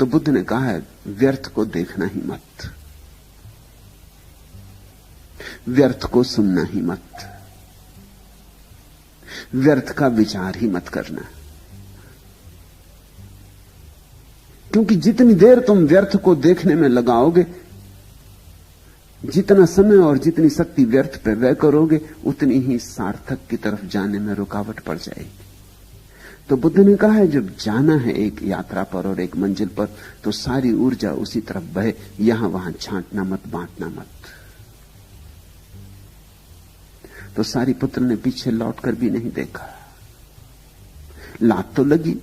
तो बुद्ध ने कहा है व्यर्थ को देखना ही मत, व्यर्थ को सुनना ही मत, व्यर्थ का विचार ही मत करना। क्योंकि जितनी देर तुम व्यर्थ को देखने में लगाओगे, जितना समय और जितनी शक्ति व्यर्थ पर व्यय करोगे, उतनी ही सार्थक की तरफ जाने में रुकावट पड़ जाएगी। तो बुद्ध ने कहा है जब जाना है एक यात्रा पर और एक मंजिल पर, तो सारी ऊर्जा उसी तरफ बहे, यहां वहां छांटना मत, बांटना मत। तो सारीपुत्र ने पीछे लौटकर भी नहीं देखा। लात तो लगी,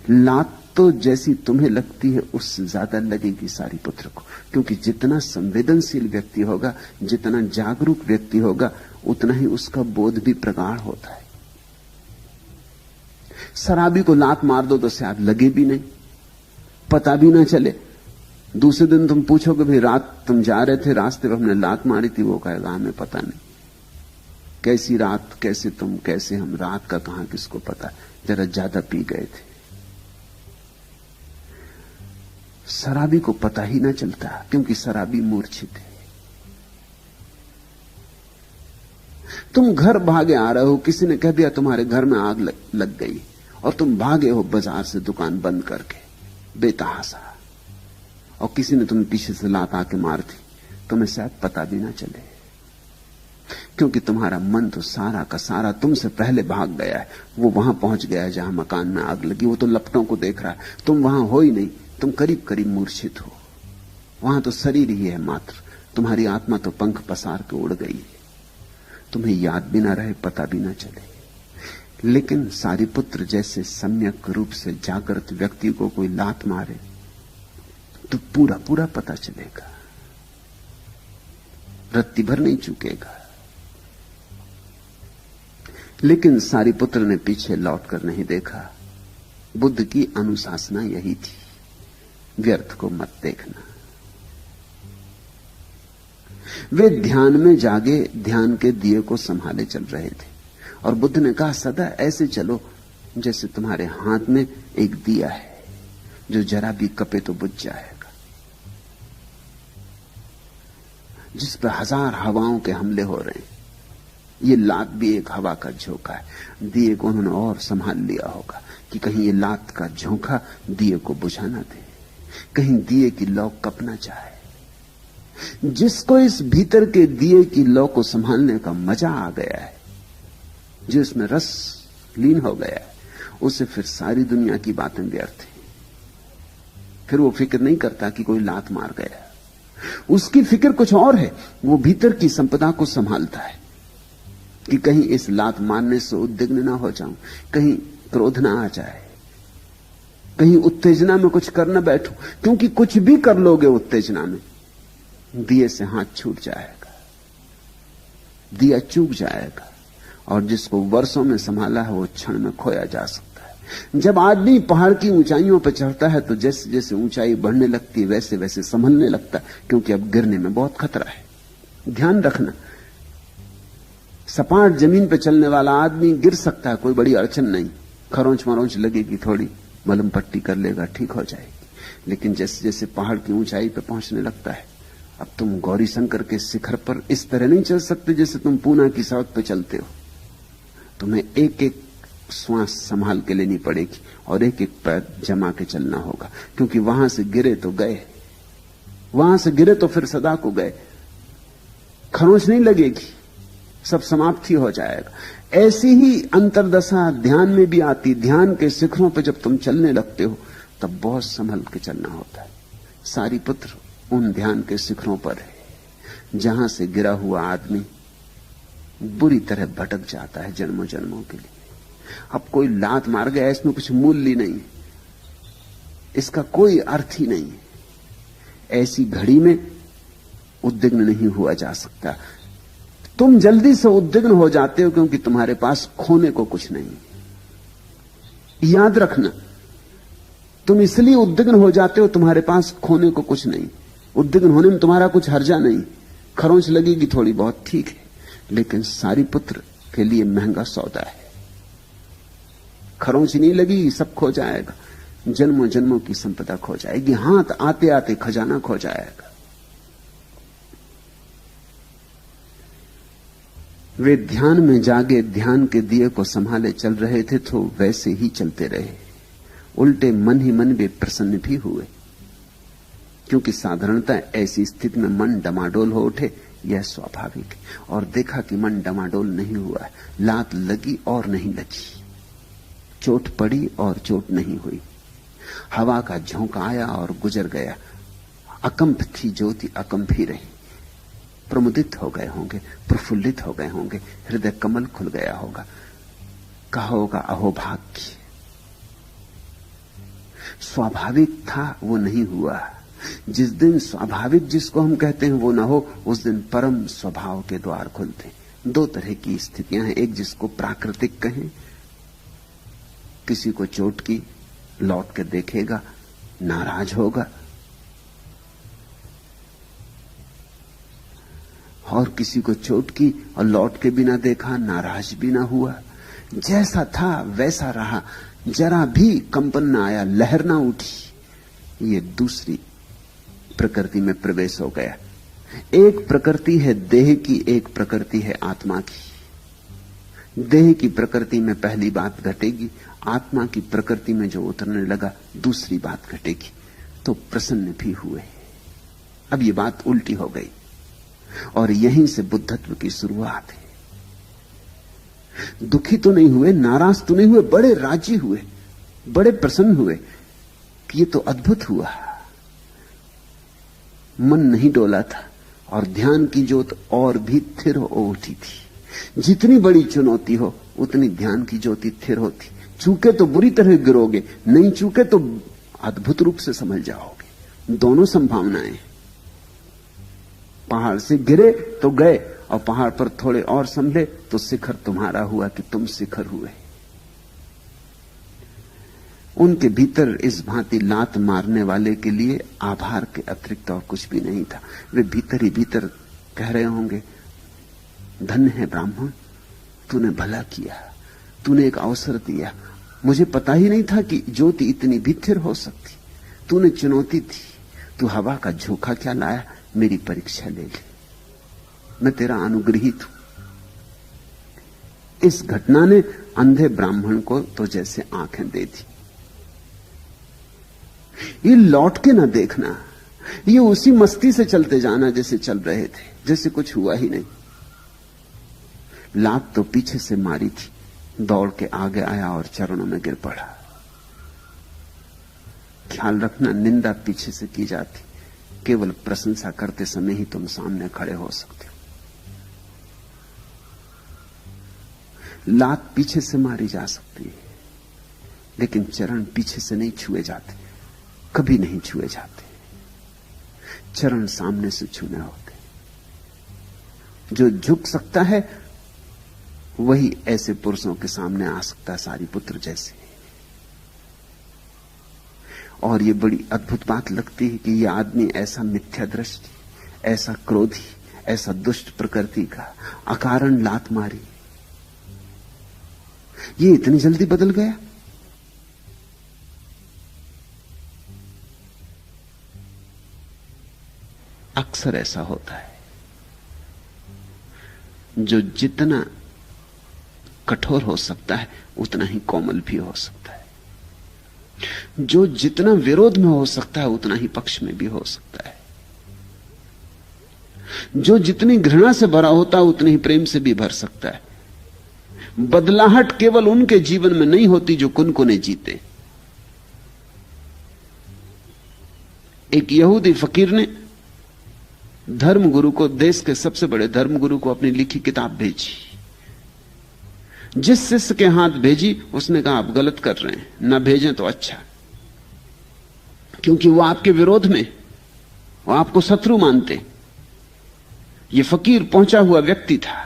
लात तो जैसी तुम्हें लगती है उससे ज्यादा लगेगी सारीपुत्र को, क्योंकि जितना संवेदनशील व्यक्ति होगा, जितना जागरूक व्यक्ति होगा, उतना ही उसका बोध भी प्रगाढ़ होता है। शराबी को लात मार दो तो शायद लगे भी नहीं, पता भी ना चले। दूसरे दिन तुम पूछोगे भाई रात तुम जा रहे थे, रास्ते पर हमने लात मारी थी, वो कहेगा हमें पता नहीं। कैसी रात, कैसे तुम, कैसे हम, रात का कहां किसको पता, जरा ज्यादा पी गए थे। शराबी को पता ही ना चलता, क्योंकि शराबी मूर्छित है। तुम घर भागे आ रहे हो, किसी ने कह दिया तुम्हारे घर में आग लग गई, और तुम भागे हो बाजार से दुकान बंद करके बेतहासा, और किसी ने तुम्हें पीछे से लात आके मार दी, तुम्हें शायद पता भी ना चले, क्योंकि तुम्हारा मन तो सारा का सारा तुमसे पहले भाग गया है। वो वहां पहुंच गया है जहां मकान में आग लगी, वो तो लपटों को देख रहा है, तुम वहां हो ही नहीं, तुम करीब करीब मूर्छित हो। वहां तो शरीर ही है मात्र, तुम्हारी आत्मा तो पंख पसार के उड़ गई है, तुम्हें याद भी ना रहे, पता भी ना चले। लेकिन सारीपुत्र जैसे सम्यक रूप से जागृत व्यक्ति को कोई लात मारे तो पूरा पूरा पता चलेगा, रत्ती भर नहीं चूकेगा। लेकिन सारीपुत्र ने पीछे लौटकर नहीं देखा। बुद्ध की अनुशासना यही थी, व्यर्थ को मत देखना। वे ध्यान में जागे, ध्यान के दिए को संभाले चल रहे थे, और बुद्ध ने कहा सदा ऐसे चलो जैसे तुम्हारे हाथ में एक दिया है, जो जरा भी कपे तो बुझ जाएगा, जिस पर हजार हवाओं के हमले हो रहे हैं। ये लात भी एक हवा का झोंका है। दिए को उन्होंने और संभाल लिया होगा कि कहीं ये लात का झोंका दिए को बुझा ना दे, कहीं दिए की लौ कप ना जाए। जिसको इस भीतर के दिए की लौ को संभालने का मजा आ गया है, जो इसमें रस लीन हो गया है, उसे फिर सारी दुनिया की बातें व्यर्थ है। फिर वो फिक्र नहीं करता कि कोई लात मार गया, उसकी फिक्र कुछ और है। वो भीतर की संपदा को संभालता है कि कहीं इस लात मारने से उद्विग्न ना हो जाऊं, कहीं क्रोध ना आ जाए, कहीं उत्तेजना में कुछ कर न बैठूं, क्योंकि कुछ भी कर लोगे उत्तेजना में, दिए से हाथ छूट जाएगा, दिया चूक जाएगा, और जिसको वर्षों में संभाला है वो क्षण में खोया जा सकता है। जब आदमी पहाड़ की ऊंचाइयों पर चढ़ता है तो जैसे जैसे ऊंचाई बढ़ने लगती है वैसे वैसे संभलने लगता है, क्योंकि अब गिरने में बहुत खतरा है। ध्यान रखना, सपाट जमीन पर चलने वाला आदमी गिर सकता है, कोई बड़ी अड़चन नहीं, खरोंच मरोंच लगेगी थोड़ी, मलम पट्टी कर लेगा, ठीक हो जाएगी। लेकिन जैसे जैसे पहाड़ की ऊंचाई पर पहुंचने लगता है, अब तुम गौरी शंकर के शिखर पर इस तरह नहीं चल सकते जैसे तुम पूना की सड़क पर चलते हो। तुम्हें एक एक श्वास संभाल के लेनी पड़ेगी और एक एक पैर जमा के चलना होगा, क्योंकि वहां से गिरे तो गए, वहां से गिरे तो फिर सदा को गए, खरोंच नहीं लगेगी, सब समाप्ति हो जाएगा। ऐसी ही अंतर्दशा ध्यान में भी आती। ध्यान के शिखरों पर जब तुम चलने लगते हो तब बहुत संभल के चलना होता है। सारीपुत्र उन ध्यान के शिखरों पर है जहां से गिरा हुआ आदमी बुरी तरह भटक जाता है जन्मों जन्मों के लिए। अब कोई लात मार गया, इसमें कुछ मूल्य नहीं, इसका कोई अर्थ ही नहीं। ऐसी घड़ी में उद्विग्न नहीं हुआ जा सकता। तुम जल्दी से उद्विग्न हो जाते हो क्योंकि तुम्हारे पास खोने को कुछ नहीं। याद रखना, तुम इसलिए उद्विग्न हो जाते हो, तुम्हारे पास खोने को कुछ नहीं। उद्विग्न होने में तुम्हारा कुछ हर्जा नहीं, खरोंच लगेगी थोड़ी बहुत, ठीक है, लेकिन सारीपुत्र के लिए महंगा सौदा है। खरोंच नहीं लगेगी, सब खो जाएगा, जन्मों जन्मों की संपदा खो जाएगी, हाथ आते आते खजाना खो जाएगा। वे ध्यान में जागे ध्यान के दिए को संभाले चल रहे थे तो वैसे ही चलते रहे। उल्टे मन ही मन वे प्रसन्न भी हुए, क्योंकि साधारणतः ऐसी स्थिति में मन डमाडोल हो उठे, यह स्वाभाविक है। और देखा कि मन डमाडोल नहीं हुआ है, लात लगी और नहीं लगी, चोट पड़ी और चोट नहीं हुई, हवा का झोंका आया और गुजर गया, अकंप थी ज्योति अकंप ही रही। प्रमुदित हो गए होंगे, प्रफुल्लित हो गए होंगे, हृदय कमल खुल गया होगा, कहा होगा अहोभाग्य। स्वाभाविक था वो नहीं हुआ। जिस दिन स्वाभाविक जिसको हम कहते हैं वो ना हो, उस दिन परम स्वभाव के द्वार खुलते। दो तरह की स्थितियां हैं, एक जिसको प्राकृतिक कहें, किसी को चोट की, लौट के देखेगा नाराज होगा, और किसी को चोट की और लौट के बिना देखा नाराज भी ना हुआ, जैसा था वैसा रहा, जरा भी कंपन ना आया, लहर ना उठी। ये दूसरी प्रकृति में प्रवेश हो गया। एक प्रकृति है देह की, एक प्रकृति है आत्मा की। देह की प्रकृति में पहली बात घटेगी, आत्मा की प्रकृति में जो उतरने लगा दूसरी बात घटेगी। तो प्रसन्न भी हुए। अब ये बात उल्टी हो गई और यहीं से बुद्धत्व की शुरुआत है। दुखी तो नहीं हुए, नाराज तो नहीं हुए, बड़े राजी हुए, बड़े प्रसन्न हुए कि ये तो अद्भुत हुआ। मन नहीं डोला था और ध्यान की ज्योत और भी थिर हो उठी थी। जितनी बड़ी चुनौती हो उतनी ध्यान की ज्योति थिर होती। चूके तो बुरी तरह गिरोगे, नहीं चूके तो अद्भुत रूप से संभल जाओगे। दोनों संभावनाएं। पहाड़ से गिरे तो गए और पहाड़ पर थोड़े और संभले तो शिखर तुम्हारा हुआ कि तुम शिखर हुए। उनके भीतर इस भांति लात मारने वाले के लिए आभार के अतिरिक्त और कुछ भी नहीं था। वे भीतर ही भीतर कह रहे होंगे, धन्य है ब्राह्मण, तूने भला किया, तूने एक अवसर दिया। मुझे पता ही नहीं था कि ज्योति इतनी भी थिर हो सकती। तूने चुनौती दी, तू हवा का झोंका क्या लाया, मेरी परीक्षा ले ली। मैं तेरा अनुग्रहित हूं। इस घटना ने अंधे ब्राह्मण को तो जैसे आंखें दे दी। ये लौट के ना देखना, ये उसी मस्ती से चलते जाना जैसे चल रहे थे, जैसे कुछ हुआ ही नहीं। लात तो पीछे से मारी थी, दौड़ के आगे आया और चरणों में गिर पड़ा। ख्याल रखना, निंदा पीछे से की जाती, केवल प्रशंसा करते समय ही तुम सामने खड़े हो सकते हो। लात पीछे से मारी जा सकती है, लेकिन चरण पीछे से नहीं छुए जाते, कभी नहीं छुए जाते। चरण सामने से छूने होते। जो झुक सकता है वही ऐसे पुरुषों के सामने आ सकता है, सारिपुत्र जैसे। और ये बड़ी अद्भुत बात लगती है कि ये आदमी ऐसा मिथ्या दृष्टि, ऐसा क्रोधी, ऐसा दुष्ट प्रकृति का, अकारण लात मारी, ये इतनी जल्दी बदल गया। अक्सर ऐसा होता है, जो जितना कठोर हो सकता है उतना ही कोमल भी हो सकता है। जो जितना विरोध में हो सकता है उतना ही पक्ष में भी हो सकता है। जो जितनी घृणा से भरा होता है उतनी ही प्रेम से भी भर सकता है। बदलाहट केवल उनके जीवन में नहीं होती जो कुनकुने जीते। एक यहूदी फकीर ने धर्मगुरु को, देश के सबसे बड़े धर्मगुरु को, अपनी लिखी किताब भेजी। जिस शिष्य के हाथ भेजी उसने कहा आप गलत कर रहे हैं, ना भेजें तो अच्छा, क्योंकि वो आपके विरोध में, वो आपको शत्रु मानते। ये फकीर पहुंचा हुआ व्यक्ति था,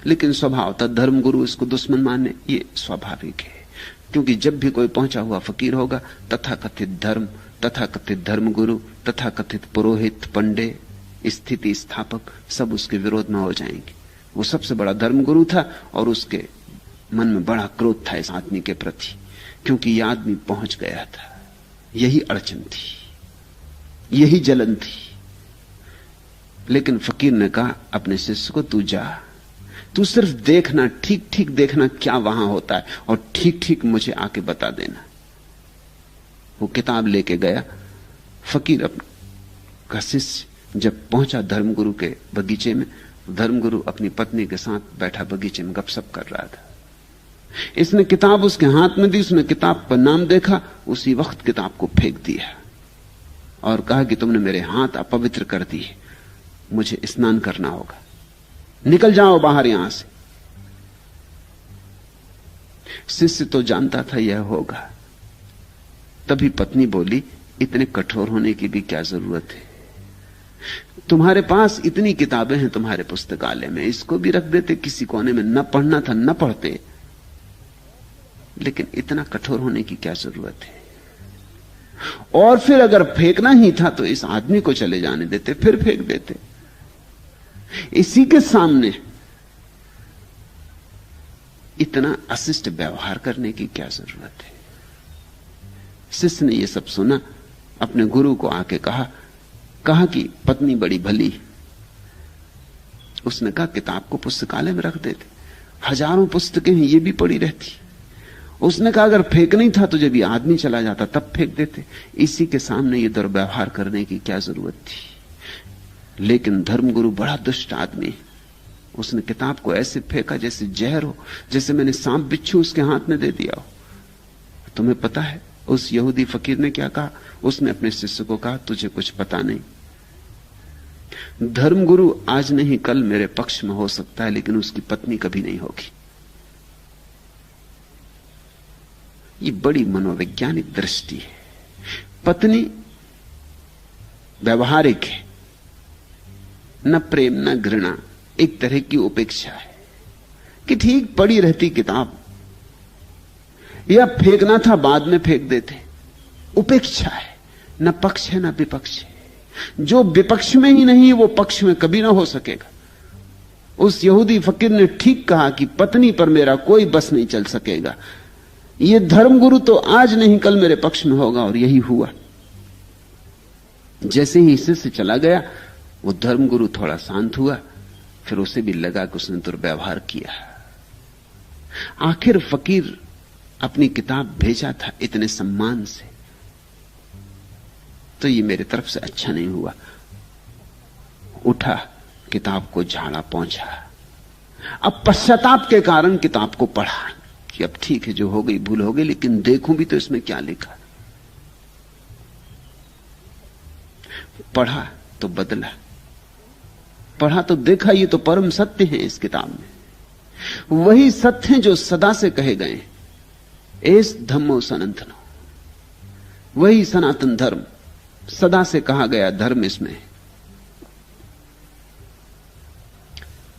लेकिन स्वभाव था धर्मगुरु इसको दुश्मन माने, ये स्वाभाविक है। क्योंकि जब भी कोई पहुंचा हुआ फकीर होगा, तथाकथित धर्म, तथाकथित धर्मगुरु, तथाकथित पुरोहित, पंडे, स्थिति स्थापक सब उसके विरोध में हो जाएंगे। वो सबसे बड़ा धर्मगुरु था और उसके मन में बड़ा क्रोध था इस आदमी के प्रति क्योंकि यह आदमी पहुंच गया था। यही अड़चन थी, यही जलन थी। लेकिन फकीर ने कहा अपने शिष्य को, तू जा, तू सिर्फ देखना, ठीक ठीक देखना क्या वहां होता है, और ठीक ठीक मुझे आके बता देना। वो किताब लेके गया। फकीर का शिष्य जब पहुंचा धर्मगुरु के बगीचे में, धर्मगुरु अपनी पत्नी के साथ बैठा बगीचे में गपशप कर रहा था। इसने किताब उसके हाथ में दी, उसने किताब पर नाम देखा, उसी वक्त किताब को फेंक दिया और कहा कि तुमने मेरे हाथ अपवित्र कर दिए, मुझे स्नान करना होगा, निकल जाओ बाहर यहां से। शिष्य तो जानता था यह होगा। तभी पत्नी बोली, इतने कठोर होने की भी क्या जरूरत है? तुम्हारे पास इतनी किताबें हैं तुम्हारे पुस्तकालय में, इसको भी रख देते किसी कोने में, न पढ़ना था न पढ़ते, लेकिन इतना कठोर होने की क्या जरूरत है? और फिर अगर फेंकना ही था तो इस आदमी को चले जाने देते, फिर फेंक देते। इसी के सामने इतना अशिष्ट व्यवहार करने की क्या जरूरत है? शिष्य ने यह सब सुना, अपने गुरु को आके कहा कि पत्नी बड़ी भली। उसने कहा किताब को पुस्तकालय में रख देते, हजारों पुस्तकें हैं, ये भी पड़ी रहती। उसने कहा अगर फेंकना ही था तो जब ये आदमी चला जाता तब फेंक देते। इसी के सामने ये दुर्व्यवहार करने की क्या जरूरत थी? लेकिन धर्मगुरु बड़ा दुष्ट आदमी, उसने किताब को ऐसे फेंका जैसे जहर हो, जैसे मैंने सांप बिच्छू उसके हाथ में दे दिया हो। तुम्हें पता है उस यहूदी फकीर ने क्या कहा? उसने अपने शिष्य को कहा, तुझे कुछ पता नहीं, धर्मगुरु आज नहीं कल मेरे पक्ष में हो सकता है, लेकिन उसकी पत्नी कभी नहीं होगी। ये बड़ी मनोवैज्ञानिक दृष्टि है। पत्नी व्यवहारिक है, न प्रेम न घृणा, एक तरह की उपेक्षा है कि ठीक पड़ी रहती किताब, या फेंकना था बाद में फेंक देते। उपेक्षा है, न पक्ष है न विपक्ष है। जो विपक्ष में ही नहीं वो पक्ष में कभी ना हो सकेगा। उस यहूदी फकीर ने ठीक कहा कि पत्नी पर मेरा कोई बस नहीं चल सकेगा। ये धर्मगुरु तो आज नहीं कल मेरे पक्ष में होगा, और यही हुआ। जैसे ही शिष्य चला गया वो धर्मगुरु थोड़ा शांत हुआ, फिर उसे भी लगा कि उसने दुर्व्यवहार किया। आखिर फकीर अपनी किताब भेजा था इतने सम्मान से, तो ये मेरे तरफ से अच्छा नहीं हुआ। उठा, किताब को झाड़ा पहुंचा। अब पश्चाताप के कारण किताब को पढ़ा कि अब ठीक है, जो हो गई भूल हो गई, लेकिन देखूं भी तो इसमें क्या लिखा। पढ़ा तो बदला, पढ़ा तो देखा ये तो परम सत्य है इस किताब में। वही सत्य जो सदा से कहे गए, एस धम्मो सनातनो, वही सनातन धर्म, सदा से कहा गया धर्म इसमें।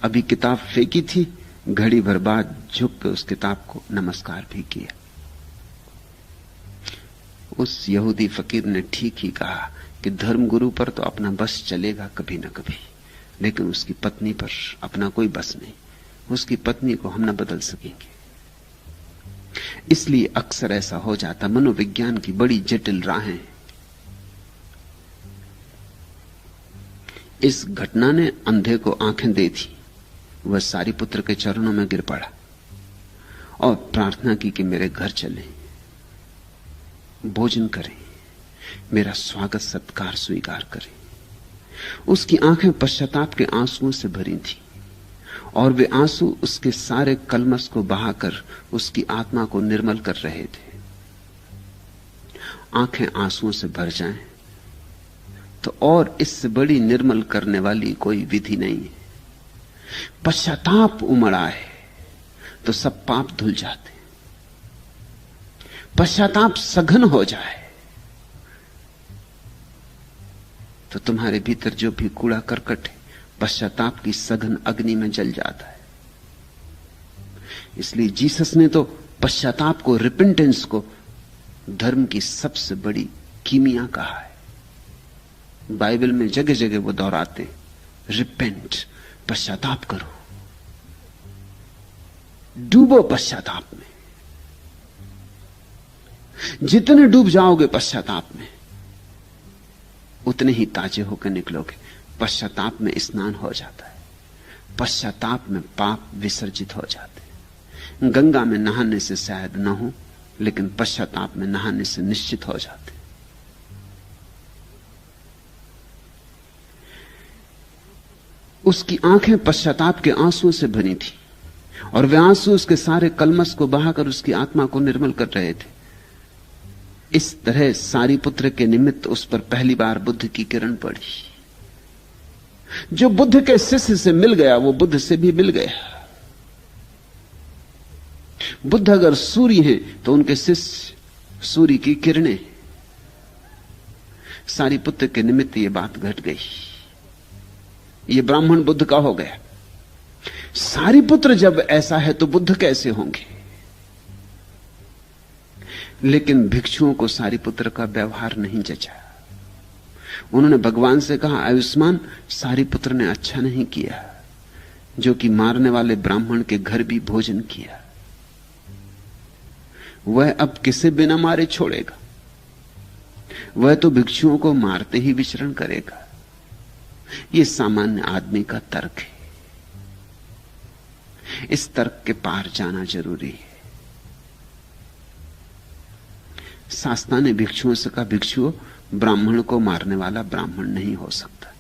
अभी किताब फेंकी थी, घड़ी भर बाद झुक के उस किताब को नमस्कार भी किया। उस यहूदी फकीर ने ठीक ही कहा कि धर्मगुरु पर तो अपना बस चलेगा कभी ना कभी, लेकिन उसकी पत्नी पर अपना कोई बस नहीं। उसकी पत्नी को हम ना बदल सकेंगे। इसलिए अक्सर ऐसा हो जाता। मनोविज्ञान की बड़ी जटिल राहें। इस घटना ने अंधे को आंखें दे दी। वह सारीपुत्र के चरणों में गिर पड़ा और प्रार्थना की कि मेरे घर चलें, भोजन करें, मेरा स्वागत सत्कार स्वीकार करें। उसकी आंखें पश्चाताप के आंसुओं से भरी थी, और वे आंसू उसके सारे कलमश को बहाकर उसकी आत्मा को निर्मल कर रहे थे। आंखें आंसुओं से भर जाएं तो और इससे बड़ी निर्मल करने वाली कोई विधि नहीं है। पश्चाताप उमड़ आए तो सब पाप धुल जाते। पश्चाताप सघन हो जाए तो तुम्हारे भीतर जो भी कूड़ा करकट है पश्चाताप की सघन अग्नि में जल जाता है। इसलिए जीसस ने तो पश्चाताप को, रिपेंटेंस को, धर्म की सबसे बड़ी कीमिया कहा है। बाइबल में जगह जगह वो दोहराते, रिपेंट, पश्चाताप करो, डूबो पश्चाताप में। जितने डूब जाओगे पश्चाताप में, उतने ही ताजे होकर निकलोगे। पश्चाताप में स्नान हो जाता है, पश्चाताप में पाप विसर्जित हो जाते हैं। गंगा में नहाने से शायद न हो, लेकिन पश्चाताप में नहाने से निश्चित हो जाते। उसकी आंखें पश्चाताप के आंसुओं से भरी थी, और वे आंसू उसके सारे कलमश को बहाकर उसकी आत्मा को निर्मल कर रहे थे। इस तरह सारीपुत्र के निमित्त उस पर पहली बार बुद्ध की किरण पड़ी। जो बुद्ध के शिष्य से मिल गया वो बुद्ध से भी मिल गया। बुद्ध अगर सूर्य हैं तो उनके शिष्य सूर्य की किरणें। सारीपुत्र के निमित्त ये बात घट गई। ये ब्राह्मण बुद्ध का हो गया। सारीपुत्र जब ऐसा है तो बुद्ध कैसे होंगे? लेकिन भिक्षुओं को सारीपुत्र का व्यवहार नहीं जचा। उन्होंने भगवान से कहा, आयुष्मान, सारीपुत्र ने अच्छा नहीं किया जो कि मारने वाले ब्राह्मण के घर भी भोजन किया। वह अब किसे बिना मारे छोड़ेगा? वह तो भिक्षुओं को मारते ही विचरण करेगा। यह सामान्य आदमी का तर्क है। इस तर्क के पार जाना जरूरी है। शास्त्रा ने भिक्षुओं से कहा, भिक्षुओं, ब्राह्मण को मारने वाला ब्राह्मण नहीं हो सकता।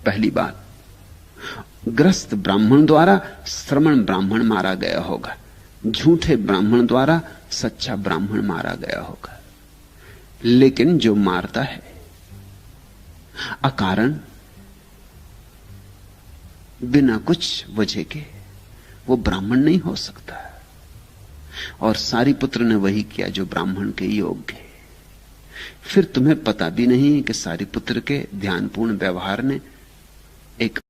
पहली बात, ग्रस्त ब्राह्मण द्वारा श्रमण ब्राह्मण मारा गया होगा, झूठे ब्राह्मण द्वारा सच्चा ब्राह्मण मारा गया होगा। लेकिन जो मारता है अकारण, बिना कुछ वजह के, वो ब्राह्मण नहीं हो सकता। और सारीपुत्र ने वही किया जो ब्राह्मण के योग्य है। फिर तुम्हें पता भी नहीं कि सारीपुत्र के ध्यानपूर्ण व्यवहार ने एक